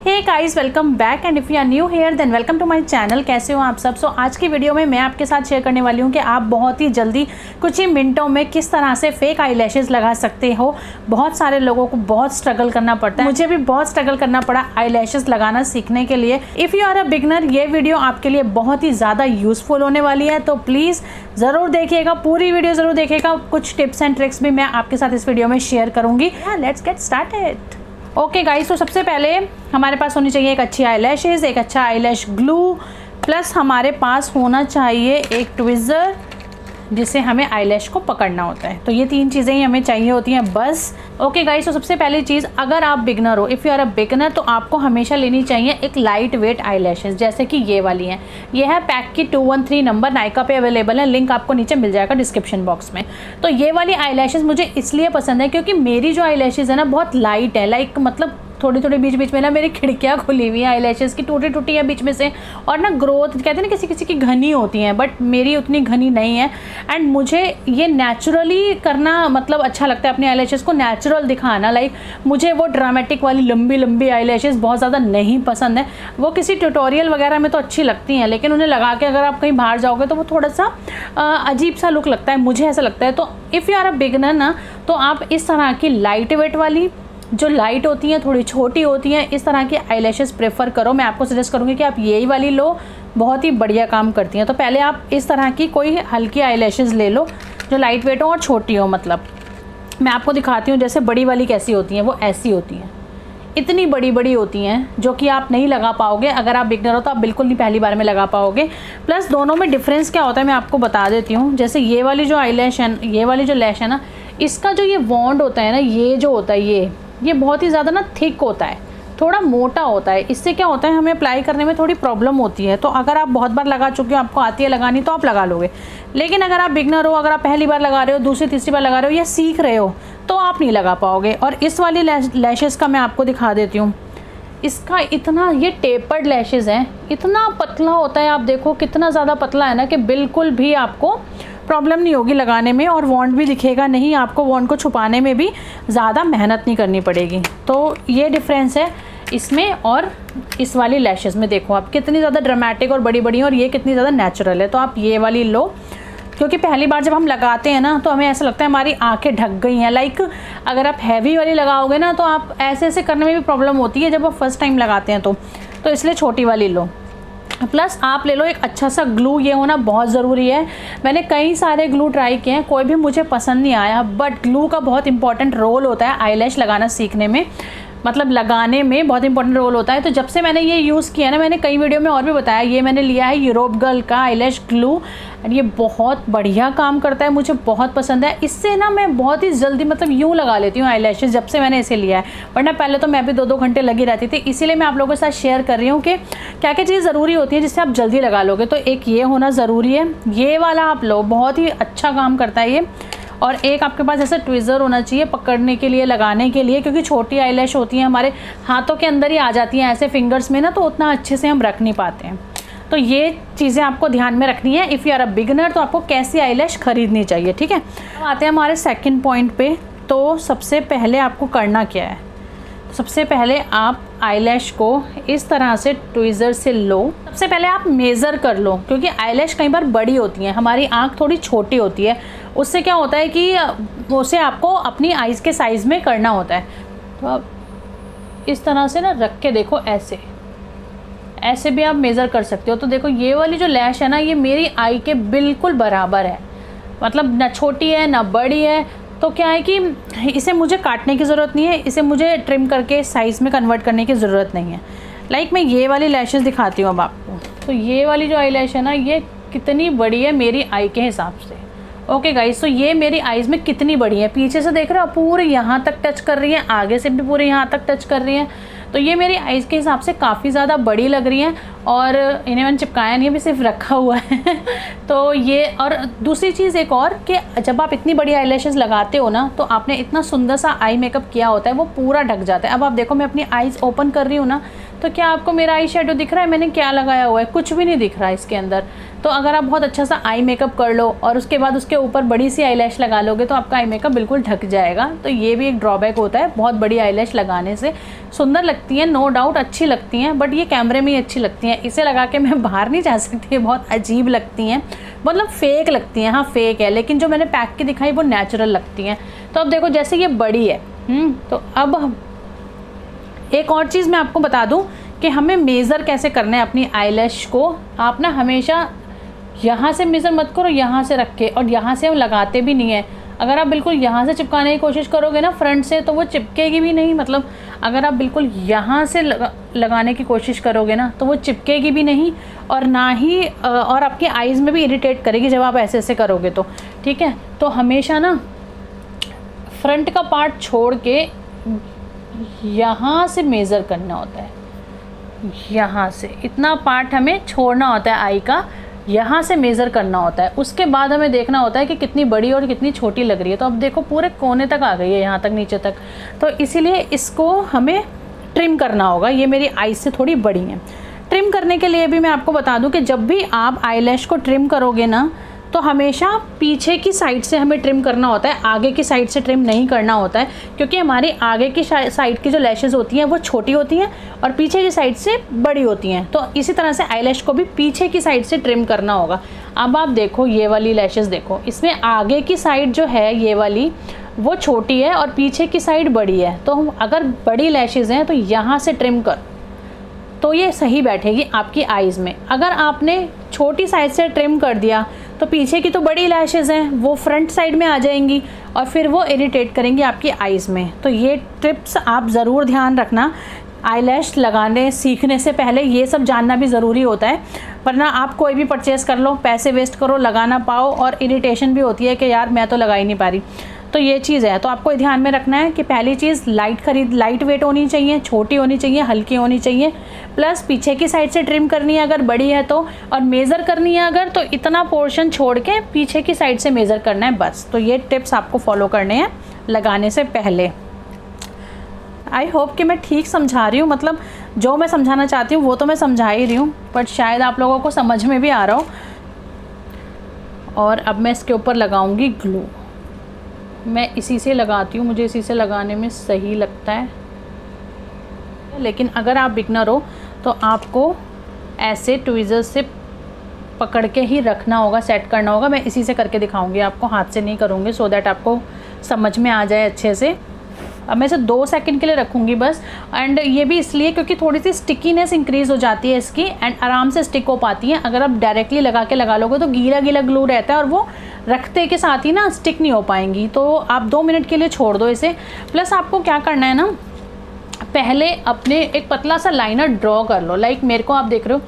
Hey guys, welcome back and if you are new here then welcome to my channel. कैसे हो आप सब। आज की वीडियो में मैं आपके साथ शेयर करने वाली हूँ कि आप बहुत ही जल्दी कुछ ही मिनटों में किस तरह से फेक आई लैशेज़ लगा सकते हो। बहुत सारे लोगों को बहुत स्ट्रगल करना पड़ता है, मुझे भी बहुत स्ट्रगल करना पड़ा आई लैशेज़ लगाना सीखने के लिए। If you are a beginner, ये वीडियो आपके लिए बहुत ही ज़्यादा यूज़फुल होने वाली है, तो प्लीज़ ज़रूर देखिएगा, पूरी वीडियो ज़रूर देखिएगा। कुछ टिप्स एंड ट्रिक्स भी मैं आपके साथ इस वीडियो में शेयर करूँगी। Let's get started. Okay guys, तो सबसे पहले हमारे पास होनी चाहिए एक अच्छी आई लैशेज़, एक अच्छा आई लैश ग्लू, प्लस हमारे पास होना चाहिए एक ट्विज़र जिससे हमें आई लैश को पकड़ना होता है। तो ये तीन चीज़ें ही हमें चाहिए होती हैं बस। ओके गाइस, तो सबसे पहली चीज़, अगर आप बिगनर हो, if you are a beginner, तो आपको हमेशा लेनी चाहिए एक लाइट वेट आई लैशेज़, जैसे कि ये वाली हैं। ये है पैक की 213 नंबर, नायका पे अवेलेबल है, लिंक आपको नीचे मिल जाएगा डिस्क्रिप्शन बॉक्स में। तो ये वाली आई लैशेज़ मुझे इसलिए पसंद है क्योंकि मेरी जो आई लैशेज़ है ना बहुत लाइट है, लाइक मतलब थोड़ी थोड़ी बीच बीच में ना मेरी खिड़कियाँ खुली हुई हैं, आई लैशेज़ की टूटी टूटी है बीच में से, और ना ग्रोथ कहते हैं ना किसी किसी की घनी होती हैं, बट मेरी उतनी घनी नहीं है। एंड मुझे ये नेचुरली करना मतलब अच्छा लगता है, अपनी आई लैशेज़ को नेचुरल दिखाना। लाइक मुझे वो ड्रामेटिक वाली लंबी लंबी आई लैशेज़ बहुत ज़्यादा नहीं पसंद है। वो किसी ट्यूटोरियल वगैरह में तो अच्छी लगती हैं, लेकिन उन्हें लगा के अगर आप कहीं बाहर जाओगे तो वो थोड़ा सा अजीब सा लुक लगता है, मुझे ऐसा लगता है। तो if you are a beginner ना, तो आप इस तरह की लाइट वेट वाली, जो लाइट होती हैं, थोड़ी छोटी होती हैं, इस तरह की आई लैशेज़ प्रेफर करो। मैं आपको सजेस्ट करूँगी कि आप यही वाली लो, बहुत ही बढ़िया काम करती हैं। तो पहले आप इस तरह की कोई हल्की आई लैशेज़ ले लो जो लाइट वेट हो और छोटी हो। मतलब मैं आपको दिखाती हूँ जैसे बड़ी वाली कैसी होती हैं, वो ऐसी होती हैं, इतनी बड़ी बड़ी होती हैं, जो कि आप नहीं लगा पाओगे। अगर आप बिगनर हो तो आप बिल्कुल नहीं पहली बार में लगा पाओगे। प्लस दोनों में डिफरेंस क्या होता है मैं आपको बता देती हूँ। जैसे ये वाली जो आई लैश है, ये वाली जो लैश है ना, इसका जो ये वॉन्ड होता है ना, ये जो होता है ये बहुत ही ज़्यादा ना थिक होता है, थोड़ा मोटा होता है। इससे क्या होता है, हमें अप्लाई करने में थोड़ी प्रॉब्लम होती है। तो अगर आप बहुत बार लगा चुके हो, आपको आती है लगानी, तो आप लगा लोगे। लेकिन अगर आप बिगनर हो, अगर आप पहली बार लगा रहे हो, दूसरी तीसरी बार लगा रहे हो या सीख रहे हो, तो आप नहीं लगा पाओगे। और इस वाली लैशेज़ का मैं आपको दिखा देती हूँ। इसका इतना, ये टेपर्ड लैशेज़ हैं, इतना पतला होता है, आप देखो कितना ज़्यादा पतला है ना, कि बिल्कुल भी आपको प्रॉब्लम नहीं होगी लगाने में, और वॉन्ड भी दिखेगा नहीं आपको। वॉन्ड को छुपाने में भी ज़्यादा मेहनत नहीं करनी पड़ेगी। तो ये डिफरेंस है इसमें और इस वाली लैशेज़ में। देखो आप कितनी ज़्यादा ड्रामेटिक और बड़ी बड़ी हैं, और ये कितनी ज़्यादा नेचुरल है। तो आप ये वाली लो, क्योंकि पहली बार जब हम लगाते हैं ना, तो हमें ऐसा लगता है हमारी आंखें ढक गई हैं। लाइक अगर आप हैवी वाली लगाओगे ना, तो आप ऐसे ऐसे करने में भी प्रॉब्लम होती है जब आप फर्स्ट टाइम लगाते हैं। तो इसलिए छोटी वाली लो। प्लस आप ले लो एक अच्छा सा ग्लू, ये होना बहुत ज़रूरी है। मैंने कई सारे ग्लू ट्राई किए हैं, कोई भी मुझे पसंद नहीं आया, बट ग्लू का बहुत इंपॉर्टेंट रोल होता है आई लैश लगाना सीखने में, मतलब लगाने में बहुत इंपॉर्टेंट रोल होता है। तो जब से मैंने ये यूज़ किया ना, मैंने कई वीडियो में और भी बताया, ये मैंने लिया है यूरोप गर्ल का आई लैश ग्लू, एंड ये बहुत बढ़िया काम करता है, मुझे बहुत पसंद है। इससे ना मैं बहुत ही जल्दी मतलब यूँ लगा लेती हूँ आई लैशेज़, जब से मैंने इसे लिया है। वरना पहले तो मैं भी 2-2 घंटे लगी रहती थी। इसीलिए मैं आप लोगों के साथ शेयर कर रही हूँ कि क्या क्या चीज़ ज़रूरी होती है जिससे आप जल्दी लगा लोगे। तो एक ये होना ज़रूरी है, ये वाला आप लो, बहुत ही अच्छा काम करता है ये। और एक आपके पास ऐसा ट्विज़र होना चाहिए पकड़ने के लिए, लगाने के लिए, क्योंकि छोटी आई लैश होती हैं, हमारे हाथों के अंदर ही आ जाती हैं ऐसे फिंगर्स में ना, तो उतना अच्छे से हम रख नहीं पाते हैं। तो ये चीज़ें आपको ध्यान में रखनी है। If you are a beginner, तो आपको कैसी आई लैश खरीदनी चाहिए, ठीक है। अब आते हैं हमारे सेकंड पॉइंट पे। तो सबसे पहले आपको करना क्या है, सबसे पहले आप आई लैश को इस तरह से ट्विज़र से लो। सबसे पहले आप मेज़र कर लो, क्योंकि आई लैश कई बार बड़ी होती हैं, हमारी आँख थोड़ी छोटी होती है। उससे क्या होता है कि उसे आपको अपनी आइज़ के साइज़ में करना होता है। तो आप इस तरह से ना रख के देखो, ऐसे भी आप मेज़र कर सकते हो। तो देखो ये वाली जो लैश है ना, ये मेरी आई के बिल्कुल बराबर है, मतलब ना छोटी है ना बड़ी है। तो क्या है कि इसे मुझे काटने की ज़रूरत नहीं है, इसे मुझे ट्रिम करके साइज़ में कन्वर्ट करने की ज़रूरत नहीं है। लाइक मैं ये वाली लैशेज़ दिखाती हूँ अब आपको। तो ये वाली जो आई लैश है ना, ये कितनी बड़ी है मेरी आई के हिसाब से। ओके गाइस, तो ये मेरी आइज़ में कितनी बड़ी है, पीछे से देख रहे हो पूरे यहाँ तक टच कर रही है, आगे से भी पूरे यहाँ तक टच कर रही है। तो ये मेरी आइज़ के हिसाब से काफ़ी ज़्यादा बड़ी लग रही हैं। और इन्हें मैंने चिपकाया नहीं, अभी सिर्फ रखा हुआ है। तो ये, और दूसरी चीज़ एक और कि जब आप इतनी बड़ी आईलैशेस लगाते हो ना, तो आपने इतना सुंदर सा आई मेकअप किया होता है, वो पूरा ढक जाता है। अब आप देखो, मैं अपनी आईज़ ओपन कर रही हूँ ना, तो क्या आपको मेरा आई शेडो दिख रहा है? मैंने क्या लगाया हुआ है? कुछ भी नहीं दिख रहा है इसके अंदर। तो अगर आप बहुत अच्छा सा आई मेकअप कर लो और उसके बाद उसके ऊपर बड़ी सी आईलैश लगा लोगे, तो आपका आई मेकअप बिल्कुल ढक जाएगा। तो ये भी एक ड्रॉबैक होता है बहुत बड़ी आईलैश लगाने से। सुंदर लगती हैं, नो डाउट अच्छी लगती हैं, बट ये कैमरे में ही अच्छी लगती हैं। इसे लगा के मैं बाहर नहीं जा सकती, बहुत अजीब लगती हैं, मतलब फेक लगती हैं। हाँ फेक है, लेकिन जो मैंने पैक की दिखाई वो नेचुरल लगती हैं। तो अब देखो, जैसे ये बड़ी है, तो अब एक और चीज़ मैं आपको बता दूं कि हमें मेज़र कैसे करना है अपनी आईलैश को। आप ना हमेशा यहाँ से मेज़र मत करो, यहाँ से रख के, और यहाँ से हम लगाते भी नहीं है। अगर आप बिल्कुल यहाँ से चिपकाने की कोशिश करोगे ना फ्रंट से, तो वो चिपकेगी भी नहीं। मतलब अगर आप बिल्कुल यहाँ से लगाने की कोशिश करोगे ना, तो वो चिपकेगी भी नहीं, और ना ही और आपकी आईज़ में भी इरिटेट करेगी जब आप ऐसे ऐसे करोगे तो। ठीक है, तो हमेशा ना फ्रंट का पार्ट छोड़ के यहाँ से मेज़र करना होता है। यहाँ से इतना पार्ट हमें छोड़ना होता है आई का, यहाँ से मेज़र करना होता है। उसके बाद हमें देखना होता है कि कितनी बड़ी और कितनी छोटी लग रही है। तो अब देखो, पूरे कोने तक आ गई है, यहाँ तक नीचे तक। तो इसीलिए इसको हमें ट्रिम करना होगा। ये मेरी आई से थोड़ी बड़ी है। ट्रिम करने के लिए भी मैं आपको बता दूं कि जब भी आप आईलैश को ट्रिम करोगे ना, तो हमेशा पीछे की साइड से हमें ट्रिम करना होता है, आगे की साइड से ट्रिम नहीं करना होता है। क्योंकि हमारी आगे की साइड की जो लैशेज़ होती हैं वो छोटी होती हैं और पीछे की साइड से बड़ी होती हैं। तो इसी तरह से आईलैश को भी पीछे की साइड से ट्रिम करना होगा। अब आप देखो, ये वाली लैशेज़ देखो, इसमें आगे की साइड जो है ये वाली वो छोटी है और पीछे की साइड बड़ी है। तो अगर बड़ी लैशेज़ हैं तो यहाँ से ट्रिम कर, तो ये सही बैठेगी आपकी आईज़ में। अगर आपने छोटी साइड से ट्रिम कर दिया, तो पीछे की तो बड़ी लैशेज़ हैं, वो फ्रंट साइड में आ जाएंगी और फिर वो इरिटेट करेंगी आपकी आईज़ में। तो ये टिप्स आप ज़रूर ध्यान रखना। आईलैश लगाने सीखने से पहले ये सब जानना भी ज़रूरी होता है, वरना आप कोई भी परचेज़ कर लो, पैसे वेस्ट करो, लगा ना पाओ, और इरिटेशन भी होती है कि यार मैं तो लगा ही नहीं पा रही। तो ये चीज़ है। तो आपको ध्यान में रखना है कि पहली चीज़ लाइट वेट होनी चाहिए, छोटी होनी चाहिए, हल्की होनी चाहिए, प्लस पीछे की साइड से ट्रिम करनी है अगर बड़ी है तो, और मेज़र करनी है अगर, तो इतना पोर्शन छोड़ के पीछे की साइड से मेज़र करना है बस। तो ये टिप्स आपको फॉलो करने हैं लगाने से पहले। आई होप कि मैं ठीक समझा रही हूँ, मतलब जो मैं समझाना चाहती हूँ वो तो मैं समझा ही रही हूँ, बट शायद आप लोगों को समझ में भी आ रहा हो। और अब मैं इसके ऊपर लगाऊंगी ग्लू। मैं इसी से लगाती हूँ, मुझे इसी से लगाने में सही लगता है। लेकिन अगर आप बिगनर हो तो आपको ऐसे ट्विज़र से पकड़ के ही रखना होगा, सेट करना होगा। मैं इसी से करके दिखाऊंगी आपको, हाथ से नहीं करूँगी, सो दैट आपको समझ में आ जाए अच्छे से। अब मैं इसे 2 सेकंड के लिए रखूँगी बस। एंड ये भी इसलिए क्योंकि थोड़ी सी स्टिकीनेस इंक्रीज़ हो जाती है इसकी, एंड आराम से स्टिक हो पाती है। अगर आप डायरेक्टली लगा लोगे तो गीला गीला ग्लू रहता है और वो रखते के साथ ही ना स्टिक नहीं हो पाएंगी। तो आप 2 मिनट के लिए छोड़ दो इसे। प्लस आपको क्या करना है ना, पहले अपने एक पतला सा लाइनर ड्रॉ कर लो। लाइक मेरे को आप देख रहे हो,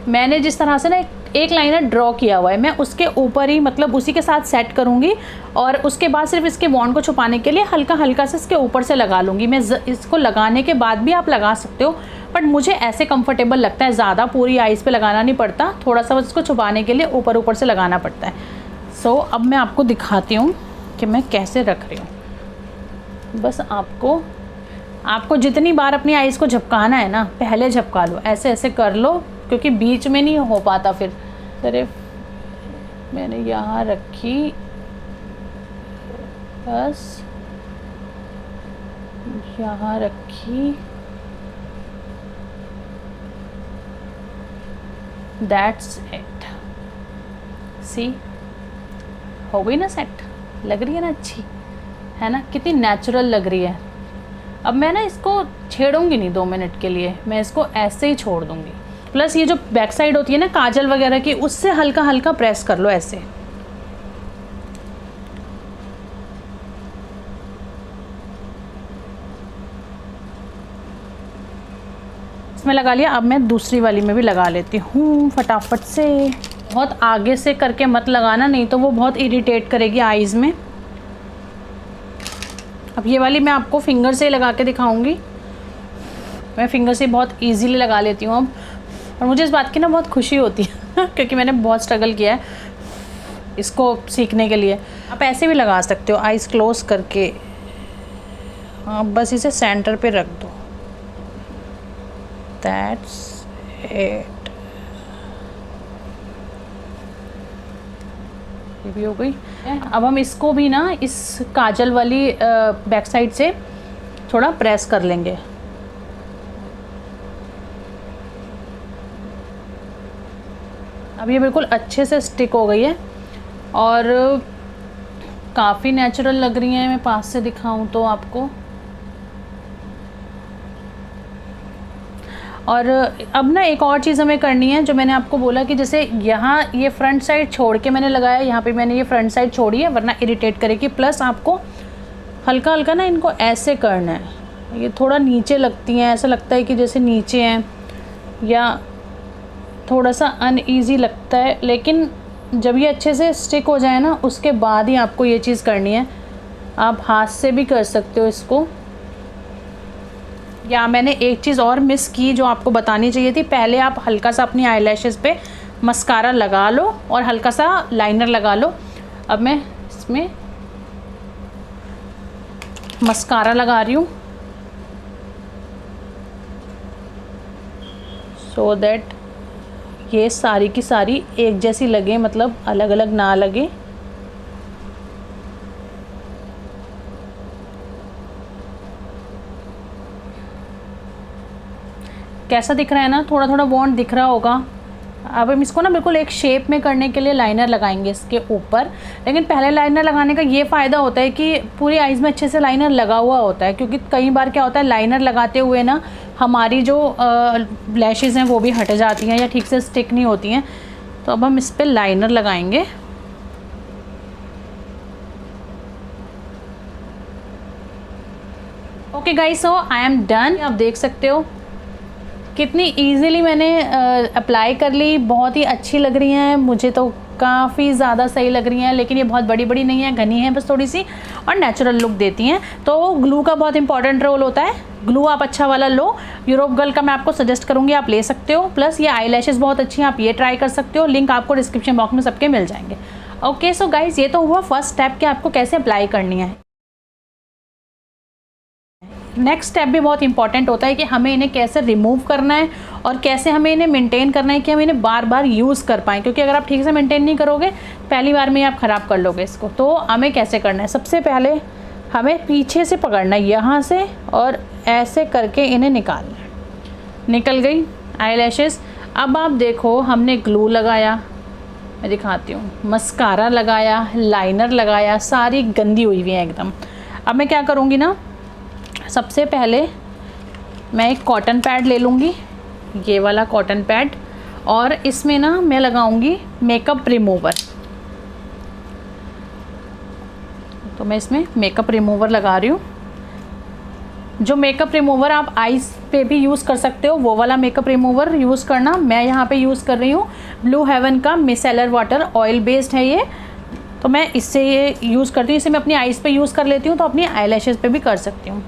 मैंने जिस तरह से ना एक लाइनर ड्रॉ किया हुआ है, मैं उसके ऊपर ही, मतलब उसी के साथ सेट करूँगी। और उसके बाद सिर्फ इसके बॉन्ड को छुपाने के लिए हल्का हल्का से इसके ऊपर से लगा लूँगी। मैं इसको लगाने के बाद भी आप लगा सकते हो, बट मुझे ऐसे कंफर्टेबल लगता है, ज़्यादा पूरी आईज़ पे लगाना नहीं पड़ता, थोड़ा सा इसको छुपाने के लिए ऊपर ऊपर से लगाना पड़ता है। सो अब मैं आपको दिखाती हूँ कि मैं कैसे रख रही हूँ। बस आपको जितनी बार अपनी आईज़ को झपकाना है ना, पहले झपका लो, ऐसे ऐसे कर लो, क्योंकि बीच में नहीं हो पाता फिर। सिर्फ मैंने यहाँ रखी, बस यहाँ रखी, दैट्स इट। सी हो गई ना सेट, लग रही है ना अच्छी, है ना, कितनी नेचुरल लग रही है। अब मैं ना इसको छेड़ूंगी नहीं 2 मिनट के लिए, मैं इसको ऐसे ही छोड़ दूंगी। प्लस ये जो बैक साइड होती है ना काजल वगैरह की, उससे हल्का हल्का प्रेस कर लो ऐसे। इसमें लगा लिया। अब मैं दूसरी वाली में भी लगा लेती हूँ फटाफट से। बहुत आगे से करके मत लगाना, नहीं तो वो बहुत इरिटेट करेगी आईज़ में। अब ये वाली मैं आपको फिंगर से लगा के दिखाऊंगी। मैं फिंगर से बहुत इजीली लगा लेती हूँ अब। और मुझे इस बात की ना बहुत खुशी होती है क्योंकि मैंने बहुत स्ट्रगल किया है इसको सीखने के लिए। आप ऐसे भी लगा सकते हो आइज़ क्लोज करके, आप बस इसे सेंटर पे रख दो, दैट्स इट। ये भी हो गई। अब हम इसको भी ना इस काजल वाली बैक साइड से थोड़ा प्रेस कर लेंगे। अब ये बिल्कुल अच्छे से स्टिक हो गई है और काफ़ी नेचुरल लग रही हैं। मैं पास से दिखाऊं तो आपको। और अब ना एक और चीज़ हमें करनी है जो मैंने आपको बोला कि जैसे यहाँ ये फ्रंट साइड छोड़ के मैंने लगाया, यहाँ पे मैंने ये फ्रंट साइड छोड़ी है वरना इरिटेट करेगी। प्लस आपको हल्का हल्का ना इनको ऐसे करना है। ये थोड़ा नीचे लगती हैं, ऐसा लगता है कि जैसे नीचे हैं या थोड़ा सा अनईजी लगता है, लेकिन जब ये अच्छे से स्टिक हो जाए ना उसके बाद ही आपको ये चीज़ करनी है। आप हाथ से भी कर सकते हो इसको। या मैंने एक चीज़ और मिस की जो आपको बतानी चाहिए थी। पहले आप हल्का सा अपनी आईलैशेस पे मस्कारा लगा लो और हल्का सा लाइनर लगा लो। अब मैं इसमें मस्कारा लगा रही हूँ सो दैट ये सारी की सारी एक जैसी लगे, मतलब अलग अलग ना लगे। कैसा दिख रहा है ना, थोड़ा थोड़ा बॉन्ड दिख रहा होगा। अब हम इसको ना बिल्कुल एक शेप में करने के लिए लाइनर लगाएंगे इसके ऊपर। लेकिन पहले लाइनर लगाने का ये फ़ायदा होता है कि पूरी आइज़ में अच्छे से लाइनर लगा हुआ होता है, क्योंकि कई बार क्या होता है लाइनर लगाते हुए ना हमारी जो लैशेज़ हैं वो भी हट जाती हैं या ठीक से स्टिक नहीं होती हैं। तो अब हम इस पर लाइनर लगाएंगे। Okay guys, so I am done. आप देख सकते हो कितनी इजीली मैंने अप्लाई कर ली। बहुत ही अच्छी लग रही हैं, मुझे तो काफ़ी ज़्यादा सही लग रही हैं। लेकिन ये बहुत बड़ी बड़ी नहीं है, घनी है बस थोड़ी सी, और नेचुरल लुक देती हैं। तो ग्लू का बहुत इंपॉर्टेंट रोल होता है। ग्लू आप अच्छा वाला लो, यूरोप गर्ल का मैं आपको सजेस्ट करूँगी, आप ले सकते हो। प्लस ये आई लैशेज़ बहुत अच्छी हैं, आप ये ट्राई कर सकते हो। लिंक आपको डिस्क्रिप्शन बॉक्स में सबके मिल जाएंगे। ओके सो गाइज़, ये तो हुआ फर्स्ट स्टेप कि आपको कैसे अप्लाई करनी है। नेक्स्ट स्टेप भी बहुत इंपॉर्टेंट होता है कि हमें इन्हें कैसे रिमूव करना है और कैसे हमें इन्हें मेंटेन करना है कि हम इन्हें बार बार यूज़ कर पाएँ। क्योंकि अगर आप ठीक से मेंटेन नहीं करोगे, पहली बार में ही आप ख़राब कर लोगे इसको। तो हमें कैसे करना है, सबसे पहले हमें पीछे से पकड़ना है यहाँ से और ऐसे करके इन्हें निकालना है। निकल गई आई लैशेज़। अब आप देखो, हमने ग्लू लगाया, मैं दिखाती हूँ, मस्कारा लगाया, लाइनर लगाया, सारी गंदी हुई हुई है एकदम। अब मैं क्या करूँगी ना, सबसे पहले मैं एक कॉटन पैड ले लूँगी, ये वाला कॉटन पैड, और इसमें ना मैं लगाऊंगी मेकअप रिमूवर। तो मैं इसमें मेकअप रिमूवर लगा रही हूँ। जो मेकअप रिमूवर आप आईज पे भी यूज़ कर सकते हो, वो वाला मेकअप रिमूवर यूज़ करना। मैं यहाँ पे यूज़ कर रही हूँ ब्लू हेवन का मिसेलर वाटर, ऑयल बेस्ड है ये। तो मैं इससे ये यूज़ करती हूँ। इसे मैं अपनी आईज़ पे यूज़ कर लेती हूँ, तो अपनी आई लैशेज़ पे भी कर सकती हूँ।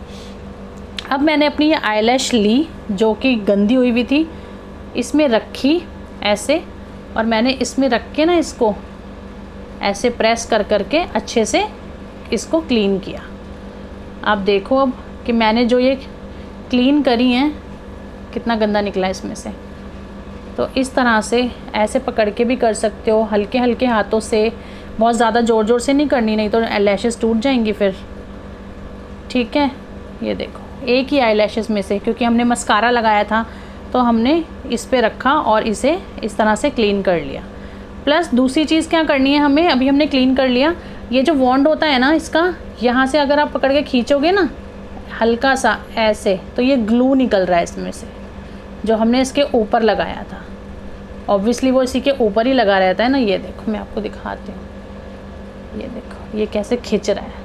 अब मैंने अपनी ये आई लैश ली जो कि गंदी हुई हुई थी, इसमें रखी ऐसे, और मैंने इसमें रख के ना इसको ऐसे प्रेस कर करके अच्छे से इसको क्लीन किया। आप देखो अब कि मैंने जो ये क्लीन करी हैं कितना गंदा निकला इसमें से। तो इस तरह से ऐसे पकड़ के भी कर सकते हो, हल्के हल्के हाथों से, बहुत ज़्यादा ज़ोर ज़ोर से नहीं करनी, नहीं तो लैशेज़ टूट जाएंगी फिर। ठीक है, ये देखो एक ही आई लैशेज़ में से, क्योंकि हमने मस्कारा लगाया था तो हमने इस पे रखा और इसे इस तरह से क्लीन कर लिया। प्लस दूसरी चीज़ क्या करनी है हमें, अभी हमने क्लीन कर लिया, ये जो वॉन्ड होता है ना इसका, यहाँ से अगर आप पकड़ के खींचोगे ना हल्का सा ऐसे, तो ये ग्लू निकल रहा है इसमें से जो हमने इसके ऊपर लगाया था। ऑब्वियसली वो इसी के ऊपर ही लगा रहता है ना। ये देखो मैं आपको दिखाती हूँ, ये देखो ये कैसे खींच रहा है।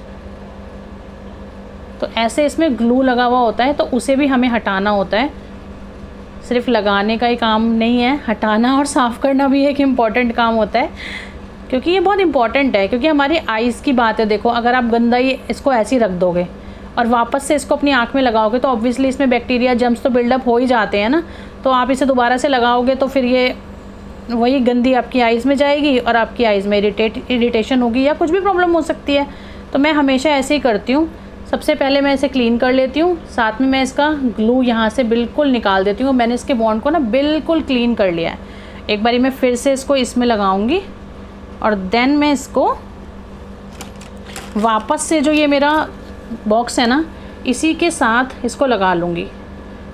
तो ऐसे इसमें ग्लू लगा हुआ होता है, तो उसे भी हमें हटाना होता है। सिर्फ लगाने का ही काम नहीं है, हटाना और साफ़ करना भी एक इम्पॉर्टेंट काम होता है, क्योंकि ये बहुत इंपॉर्टेंट है। क्योंकि हमारी आइज़ की बात है, देखो अगर आप गंदा ही इसको ऐसे ही रख दोगे और वापस से इसको अपनी आँख में लगाओगे तो ऑब्वियसली इसमें बैक्टीरिया जर्म्स तो बिल्डअप हो ही जाते हैं ना। तो आप इसे दोबारा से लगाओगे तो फिर ये वही गंदी आपकी आइज़ में जाएगी और आपकी आइज़ में इरिटेशन होगी या कुछ भी प्रॉब्लम हो सकती है। तो मैं हमेशा ऐसे ही करती हूँ। सबसे पहले मैं इसे क्लीन कर लेती हूँ, साथ में मैं इसका ग्लू यहाँ से बिल्कुल निकाल देती हूँ। मैंने इसके बॉन्ड को ना बिल्कुल क्लीन कर लिया है। एक बारी मैं फिर से इसको इसमें लगाऊंगी और देन मैं इसको वापस से जो ये मेरा बॉक्स है ना, इसी के साथ इसको लगा लूँगी।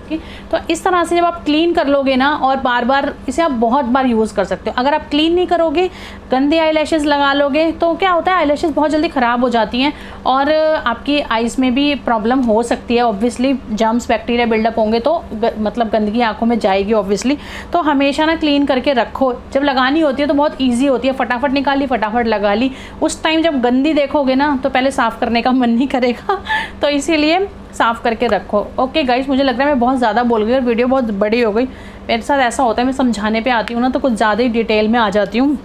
ठीक, तो इस तरह से जब आप क्लीन कर लोगे ना, और बार बार इसे आप बहुत बार यूज़ कर सकते हो। अगर आप क्लीन नहीं करोगे, गंदे आईलैशेस लगा लोगे, तो क्या होता है आईलैशेस बहुत जल्दी ख़राब हो जाती हैं और आपकी आइज़ में भी प्रॉब्लम हो सकती है। ऑब्वियसली जर्म्स बैक्टीरिया बिल्डअप होंगे तो मतलब गंदगी आँखों में जाएगी ऑब्वियसली। तो हमेशा ना क्लीन करके रखो। जब लगानी होती है तो बहुत ईजी होती है, फटाफट निकाली, फटाफट लगा ली। उस टाइम जब गंदी देखोगे ना तो पहले साफ़ करने का मन नहीं करेगा, तो इसीलिए साफ़ करके रखो। ओके गाइज, मुझे लग रहा है मैं बहुत ज़्यादा बोल गई और वीडियो बहुत बड़ी हो गई। मेरे साथ ऐसा होता है, मैं समझाने पे आती हूँ ना तो कुछ ज़्यादा ही डिटेल में आ जाती हूँ।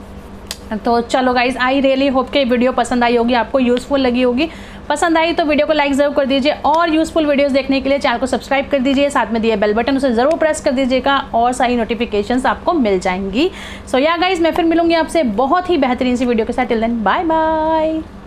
तो चलो गाइज, आई रियली होप कि वीडियो पसंद आई होगी, आपको यूज़फुल लगी होगी। पसंद आई तो वीडियो को लाइक ज़रूर कर दीजिए और यूज़फुल वीडियोस देखने के लिए चैनल को सब्सक्राइब कर दीजिए। साथ में दिए बेल बटन उसे ज़रूर प्रेस कर दीजिएगा और सारी नोटिफिकेशंस आपको मिल जाएंगी। सो या गाइज, मैं फिर मिलूंगी आपसे बहुत ही बेहतरीन सी वीडियो के साथ। Till then bye bye.